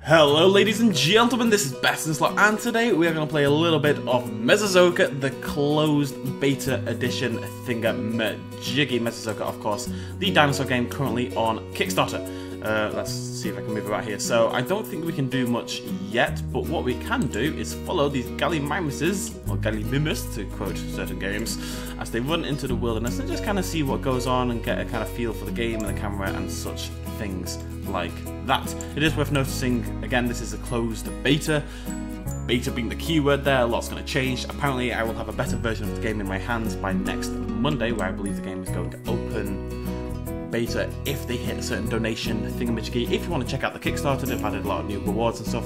Hello ladies and gentlemen, this is BestInSlot, and today we are going to play a little bit of Mesozoica, the closed beta edition thingamajiggy. Mesozoica, of course, the dinosaur game currently on Kickstarter. Let's see if I can move about here. So I don't think we can do much yet, but what we can do is follow these Gallimimuses, or GALLIMIMUS to quote certain games, as they run into the wilderness and just kind of see what goes on and get a kind of feel for the game and the camera and such things like that. It is worth noticing, again, this is a closed beta. Beta being the keyword there, a lot's going to change. Apparently I will have a better version of the game in my hands by next Monday, where I believe the game is going to open beta if they hit a certain donation thingamajiggy. If you want to check out the Kickstarter, they've added a lot of new rewards and stuff.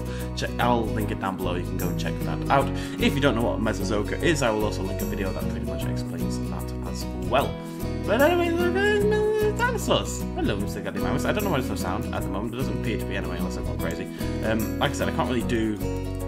I'll link it down below, you can go and check that out. If you don't know what Mesozoica is, I will also link a video that pretty much explains that as well. But anyway, dinosaurs! Hello, Mr. GALLIMIMUS. I don't know why there's no sound at the moment. It doesn't appear to be anyway, unless I've gone crazy. Like I said, I can't really do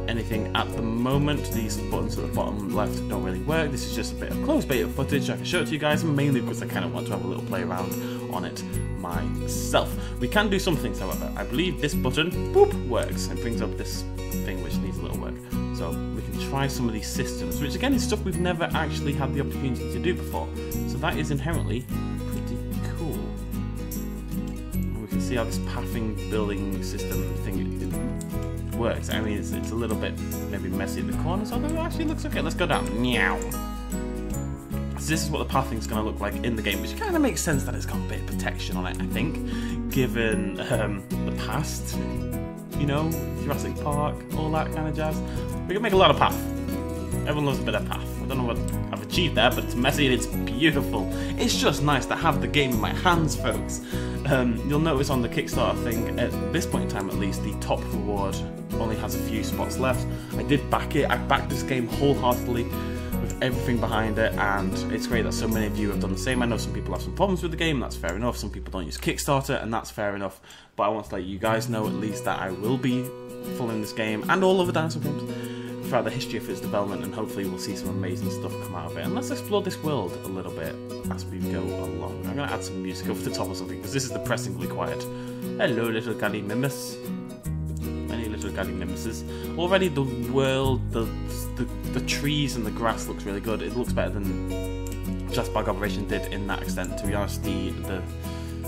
anything at the moment. These buttons at the bottom left don't really work. This is just a bit of closed beta footage. I can show it to you guys, mainly because I kind of want to have a little play around on it myself. We can do some things, however. I believe this button, boop, works and brings up this thing which needs a little work. So we can try some of these systems, which again is stuff we've never actually had the opportunity to do before. So that is inherently pretty cool. We can see how this pathing building system thing works. I mean, it's a little bit maybe messy in the corners, although it actually looks okay. Let's go down. Meow. So this is what the pathing's going to look like in the game, which kind of makes sense that it's got a bit of protection on it, I think, given the past. You know, Jurassic Park, all that kind of jazz. We can make a lot of path. Everyone loves a bit of path. I don't know what I've achieved there, but it's messy and it's beautiful. It's just nice to have the game in my hands, folks. You'll notice on the Kickstarter thing, at this point in time at least, the top reward only has a few spots left. I did back it. I backed this game wholeheartedly with everything behind it, and it's great that so many of you have done the same. I know some people have some problems with the game, that's fair enough. Some people don't use Kickstarter, and that's fair enough. But I want to let you guys know at least that I will be following this game and all other dinosaur games throughout the history of its development, and hopefully we'll see some amazing stuff come out of it. And let's explore this world a little bit as we go along. I'm going to add some music over the top or something, because this is depressingly quiet. Hello, little Gallimimus. Many little Gallimimuses. Already the world, the trees and the grass looks really good. It looks better than Jurassic Park Operation did in that extent, to be honest.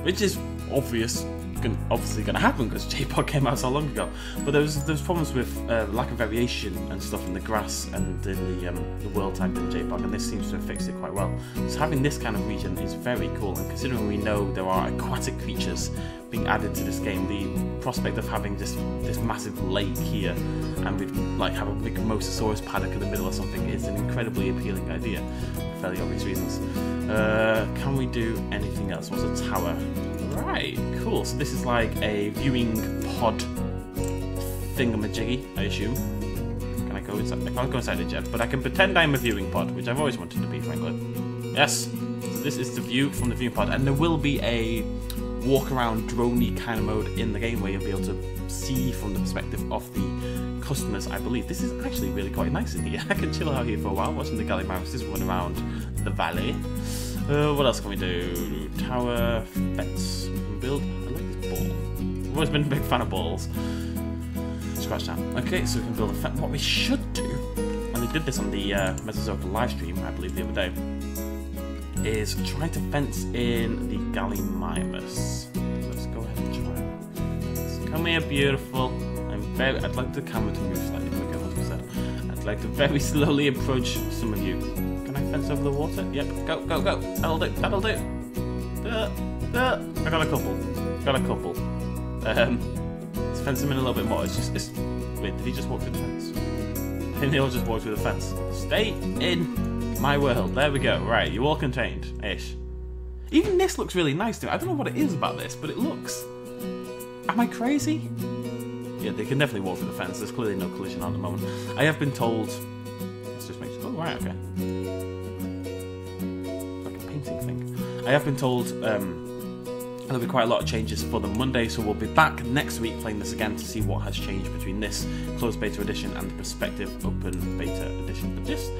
Which is obviously going to happen because J-Pod came out so long ago. But there's problems with lack of variation and stuff in the grass and in the world type in J-Pod, and this seems to have fixed it quite well. So having this kind of region is very cool, and considering we know there are aquatic creatures being added to this game, the prospect of having just this massive lake here and we like have a big Mosasaurus paddock in the middle or something is an incredibly appealing idea for fairly obvious reasons. Can we do anything else? What's a tower? Right, cool. So this is like a viewing pod thingamajiggy, I assume. Can I go inside? I can't go inside it yet, but I can pretend I'm a viewing pod, which I've always wanted to be, frankly. Yes, so this is the view from the viewing pod, and there will be a walk-around droney kind of mode in the game where you'll be able to see from the perspective of the customers, I believe. This is actually really quite nice in here. I can chill out here for a while, watching the Gallimimuses run around the valley. What else can we do? Tower, fence. We can build. I like this ball. I've always been a big fan of balls. Scratch that. Okay, so we can build a fence. What we should do, and they did this on the Mesozoica live stream, I believe, the other day, is try to fence in the Gallimimus. Let's go ahead and try that. Come here, beautiful. I'd like the camera to move slightly quicker, as we said. I'd like to very slowly approach some of you. Can I fence over the water? Yep, go, go, go. That'll do, that'll do. I got a couple. Let's fence him in a little bit more. Wait, did he just walk through the fence? I think they all just walked through the fence. Stay in my world. There we go. Right, you're all contained-ish. Even this looks really nice to me. I don't know what it is about this, but it looks... Am I crazy? Yeah, they can definitely walk through the fence. There's clearly no collision at the moment. I have been told... Let's just make sure... Oh, right, okay. Like a painting thing. I have been told there'll be quite a lot of changes for the Monday, so we'll be back next week playing this again to see what has changed between this closed beta edition and the prospective open beta edition. But just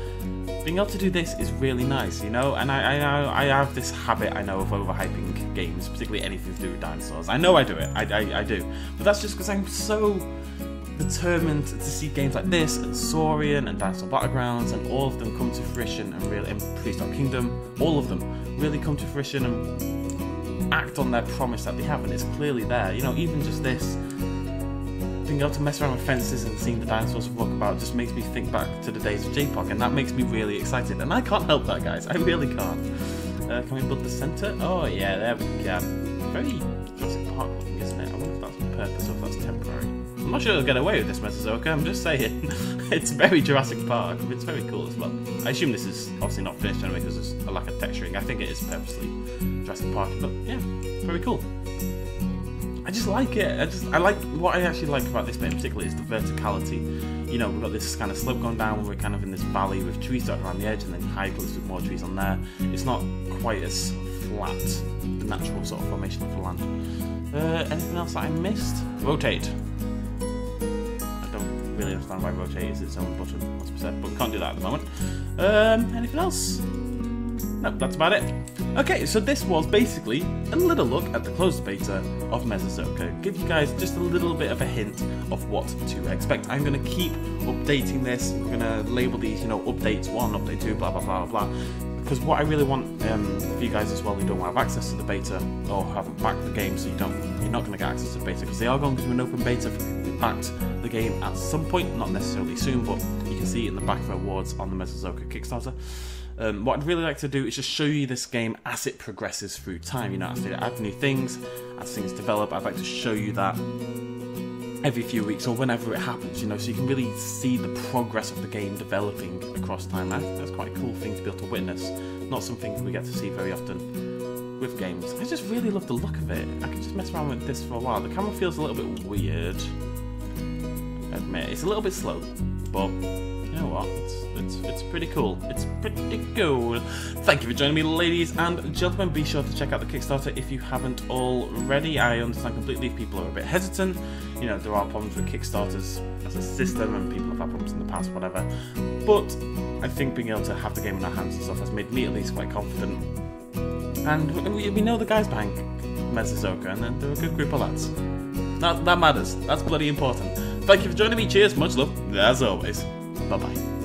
being able to do this is really nice, you know, and I have this habit, I know, of overhyping games, particularly anything to do with dinosaurs. I know I do it, I do, but that's just because I'm so determined to see games like this, and Saurian, and Dinosaur Battlegrounds, and all of them come to fruition, and really, and Prehistoric Kingdom, all of them really come to fruition and act on their promise that they have, and it's clearly there. You know, even just this, being able to mess around with fences and seeing the dinosaurs walk about just makes me think back to the days of J-Pog, and that makes me really excited, and I can't help that, guys. I really can't. Can we build the centre? Oh yeah, there we go. Very Jurassic Park looking, isn't it? I wonder if that's on purpose or if that's temporary. I'm not sure it'll get away with this Mesozoica, I'm just saying. It's very Jurassic Park, but it's very cool as well. I assume this is obviously not finished anyway because there's a lack of texturing. I think it is purposely Jurassic Park, but yeah, very cool. I just like it. I like, what I actually like about this bit in particular is the verticality. You know, we've got this kind of slope going down, we're kind of in this valley with trees dotted around the edge, and then high cliffs with more trees on there. It's not quite as flat, the natural sort of formation of the land. Anything else that I missed? Rotate. I don't really understand why rotate is its own button, let's be said, but we can't do that at the moment. Anything else? No, that's about it. Okay, so this was basically a little look at the closed beta of Mesozoica. Give you guys just a little bit of a hint of what to expect. I'm going to keep updating this. We're going to label these, you know, updates 1, update 2, blah, blah, blah, blah. Because what I really want for you guys as well who don't have access to the beta or haven't backed the game, so you're not going to get access to the beta, because they are going to do an open beta if you backed the game at some point, not necessarily soon, but you can see it in the back of awards on the Mesozoica Kickstarter. What I'd really like to do is just show you this game as it progresses through time. You know, as they add new things, as things develop, I'd like to show you that every few weeks or whenever it happens, you know, so you can really see the progress of the game developing across time. That's quite a cool thing to be able to witness. Not something we get to see very often with games. I just really love the look of it. I could just mess around with this for a while. The camera feels a little bit weird, I admit. It's a little bit slow, but you know what? It's pretty cool. It's pretty cool. Thank you for joining me, ladies and gentlemen. Be sure to check out the Kickstarter if you haven't already. I understand completely if people are a bit hesitant. You know, there are problems with Kickstarters as a system, and people have had problems in the past, whatever. But I think being able to have the game in our hands and stuff has made me at least quite confident. And we know the guys behind Mesozoica, and they're a good group of lads. That matters. That's bloody important. Thank you for joining me. Cheers. Much love. As always. Bye-bye.